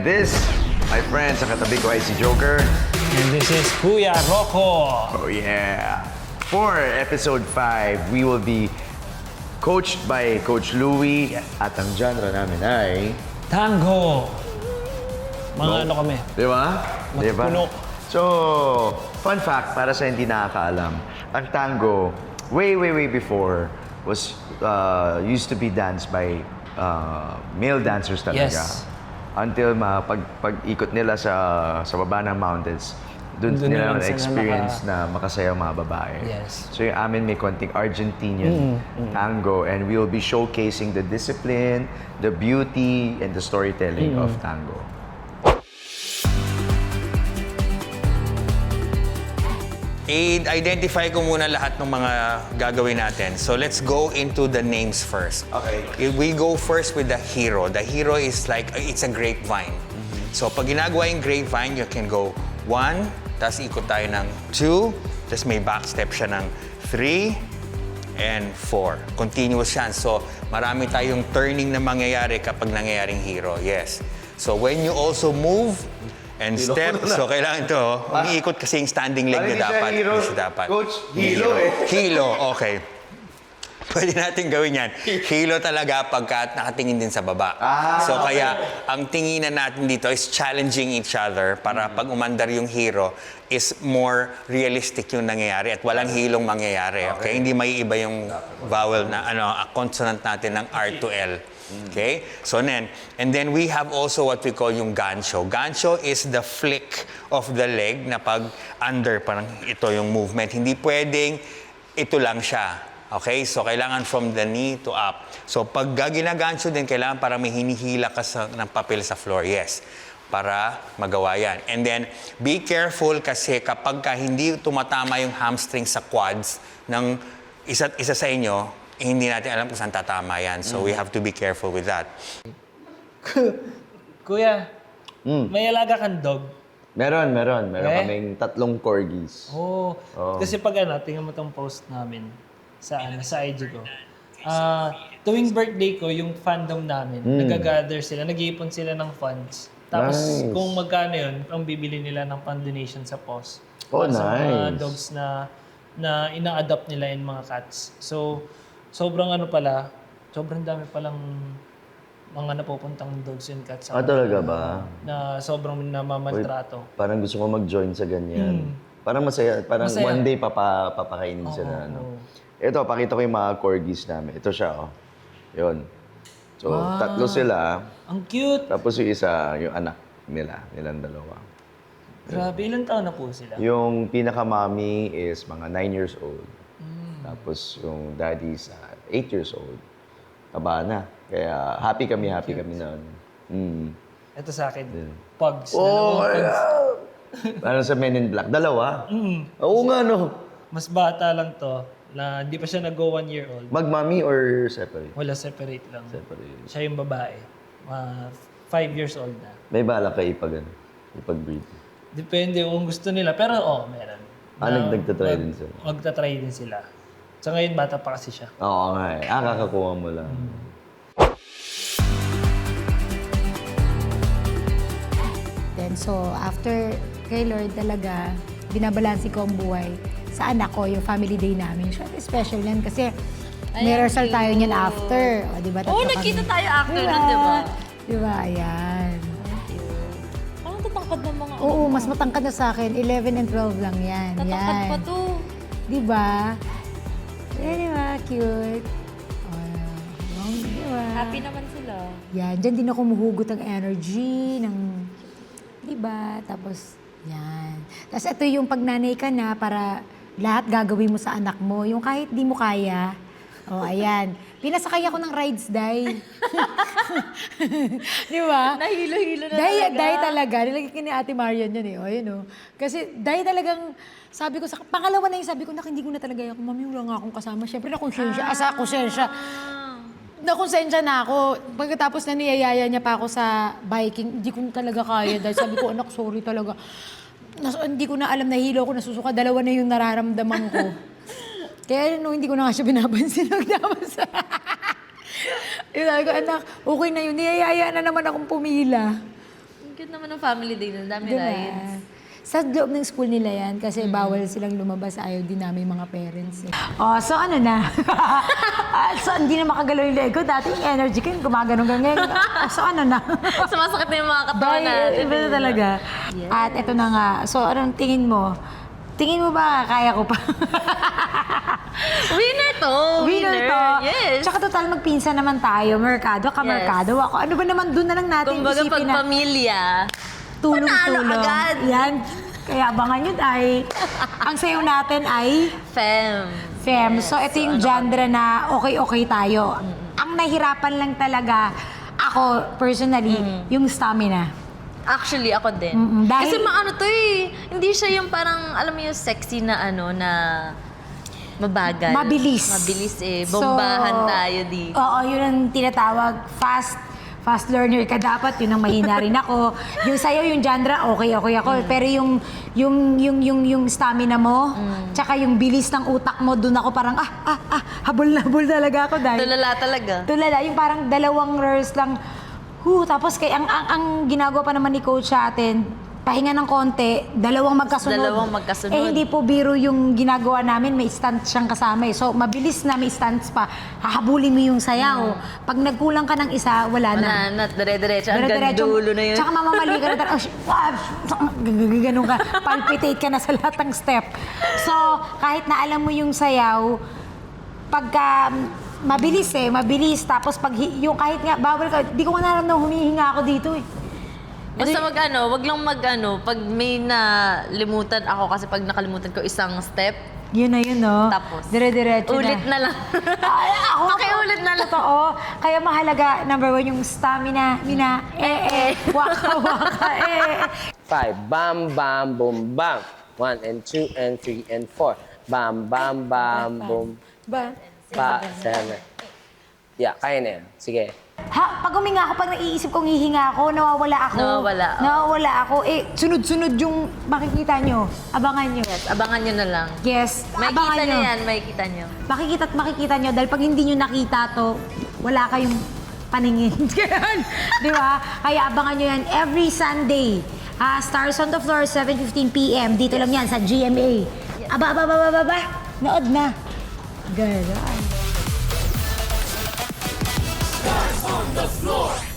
This, my friends, sa katabi ko ay si Joker. And this is Kuya Rocco. Oh yeah! For episode 5, we will be coached by Coach Louie. At ang genre namin ay... Tango. Mga ano kami. Di ba? Di ba? Matutuno. So, fun fact, para sa hindi nakakaalam, ang tango, way before, was used to be danced by male dancers talaga. Yes. Until pag-ikot nila sa baba ng mountains, doon nila naman sila na-experience na makasaya mga babae. Yes. So yung amin may konting Argentinian tango, and we will be showcasing the discipline, the beauty, and the storytelling of tango. I-identify ko muna lahat ng mga gagawin natin. So let's go into the names first. Okay. We go first with the hero. The hero is like, it's a grapevine. So pag ginagawa yung grapevine, you can go 1, tapos ikot tayo ng 2, tapos may backstep siya ng 3, and 4. Continuous yan. So marami tayong turning na mangyayari kapag nangyayaring hero. Yes. So when you also move, and step, so kailangan ito, umiikot kasi yung standing leg na dapat. Hindi siya dapat. Coach, hilo eh. Hilo, okay. Pwede natin gawin yan. Hilo talaga pagka nakatingin din sa baba. So kaya, ang tinginan natin dito is challenging each other para pag umandar yung hero is more realistic yung nangyayari at walang hilong mangyayari. Okay? Hindi may iba yung vowel na consonant natin ng R to L. Okay? So then, and then we have also what we call yung gancho. Gancho is the flick of the leg na pag under, parang ito yung movement. Hindi pwedeng ito lang siya. Okay? So kailangan from the knee to up. So pag ginagancho din, kailangan para may hinihila ka ng papel sa floor. Yes. Para magawa yan. And then, be careful kasi kapag hindi tumatama yung hamstring sa quads ng isa sa inyo, hindi natin alam kung saan tatama yan. So, we have to be careful with that. Kuya, may alaga kang dog? Meron Eh? kaming 3 corgis. Oo. Kasi pag tingnan mo tong post namin sa IG ko. Tuwing birthday ko, yung fandom namin, nag-gather sila, nag-iipon sila ng funds. Tapos Nice. kung magkano yun, ang bibili nila ng pan-donation sa post. Oh, Para sa mga nice. dogs na ina-adopt nila in mga cats. So, sobrang sobrang dami palang mga napupuntang dogs and cats. Talaga ba? Na sobrang namamaltrato. Parang gusto ko mag-join sa ganyan. Parang masaya. Parang Masaya. one day papakainin sila. oo. Ito, pakita ko yung mga corgis namin. Ito siya, oh. Yun. So, 3 sila. Ang cute! Tapos yung isa, yung anak nilang 2. Grabe, ilang taon na po sila? Yung pinaka-mommy is mga 9 years old. Tapos yung daddy is 8 years old. Taba na. Kaya happy kami noon. Ito sa akin, Yeah. pugs. Oh, Dalawang pugs. Parang sa Men in Black. 2? Oo nga, no. Mas bata lang to, na di pa siya nag-go 1 year old. Mag-mommy or separate? Wala, separate lang. Separate. Siya yung babae. 5 years old na. May balak kayo ipag-breed. Depende kung gusto nila. Pero meron. Nagtatry din sila? Magtatry din sila. Sa ngayon, bata pa kasi siya. Oo nga eh. Kakakuha mo lang. Then, so, after kay Lord talaga, binabalansi ko ang buhay sa anak ko, yung family day namin. Siyempre, special yan kasi may rehearsal tayo niyan after. O, di ba? Oo, Tatlo nagkita kami. tayo after nun, di ba? Di ba? Ayan. Parang tatangkad ng mga Oo, mas matangkad na sa akin. 11 and 12 lang yan. Tatangkad Yan. pa to. Di ba? Di ba? Cute. Oh, di ba? Happy naman sila. Yan, dyan din ako muhugot ng energy, ng, di ba? Tapos, yan. Tapos ito yung pag nanay ka na para lahat gagawin mo sa anak mo. Yung kahit di mo kaya, ayan. Pinasakay ako ng rides, Day. Di ba? Nahilo-hilo na Day talaga. Nilagay ko ni Ate Marian yun eh. O, yun o. Kasi Day talagang, sabi ko sa, pangalawa na yung sabi ko, hindi ko na talaga ako, mami, wala nga akong kasama. Siyempre, konsensya. Nakonsensya na ako. Pagkatapos na niyayaya niya pa ako sa biking, hindi ko talaga kaya. Dahil sabi ko, anak, sorry talaga. Hindi ko na alam, nahilo ako, nasusuka. 2 na yung nararamdaman ko. Kaya hindi ko na nga siya binabansin. Nagdamasa. Sabi ko, anak, okay na yun. Niyayaya na naman akong pumila. Cute naman ng family day na dami Diba? rides. Sa loob ng school nila yan kasi bawal silang lumabas, ayaw din namin mga parents. Oh, so ano na? So hindi na makagalaw yung leg ko. Dati yung energy ko, gumagano ganyan. So ano na? Sumasakit na yung mga katawan Dahil, natin. iba na talaga. Yes. At eto na nga. So anong tingin mo? Tingin mo ba kaya ko pa? Winner to! Winner to. Yes. Tsaka total magpinsan naman tayo. Merkado, kamerkado ako. Ano ba naman doon na lang natin Kumbaga pag isipin na pamilya, tulong-tulong. panalo agad. Yan. Kaya abangan nyo ay, ang sayo natin ay fem. So ito yung genre na okay tayo. Ang nahirapan lang talaga ako personally, yung stamina. Actually, ako din. Dahil- Kasi maano to eh. Hindi siya yung parang, alam mo yung sexy na ano, na mabagal. Mabilis. Mabilis eh. Bombahan So, tayo dito. Oo, yun ang tinatawag fast learner ka dapat, yun ang mahina rin ako. Yung sayo, yung genre, okay ako. Pero yung stamina mo, tsaka yung bilis ng utak mo, dun ako parang, habol na habol talaga ako dahil. Tulala talaga. Tulala, yung parang dalawang rehearse lang. Tapos kay ang ginagawa pa naman ni coach sa atin, pahinga ng konti, dalawang magkasunod. Eh hindi po biro yung ginagawa namin, may stunts siyang kasama eh. So mabilis na may stunts pa, hahabulin mo yung sayaw. Pag nagkulang ka ng isa, wala na. Wala na, dire-diretso. Hanggang Dire-diretso. dulo na yun. Tsaka mamamali ka na ganun ka, palpitate ka na sa lahat ng step. So, kahit na alam mo yung sayaw, pagka mabilis. Tapos pag yung kahit nga bawal ka, di ko naramdaman humihinga ako dito eh. Basta wag lang pag may nalimutan ako kasi pag nakalimutan ko isang step, Yun na yun, no? tapos Dire-diretso na. ulit na lang. Ako, Pakiulit na lang. Totoo. Kaya mahalaga, number 1, yung stamina, waka, 5. Bam, bam, boom, bam. 1 and 2 and 3 and 4. Bam, bam, bam, boom. Ba? 7. Yeah, kaya na yan. Sige. Pag huminga ako, pag naiisip kong hihinga ako, nawawala ako. Nawawala ako. Sunod-sunod yung makikita nyo. Abangan nyo. Yes, abangan nyo na lang. Yes, May abangan kita nyo. nyo yan, may kita nyo. Makikita nyo. Dahil pag hindi nyo nakita to, wala kayong paningin. Di ba? Kaya abangan nyo yan every Sunday. Stars on the Floor, 7:15 p.m. Dito lang yan sa GMA. Aba. Nood na. Ganon. Stars on the floor.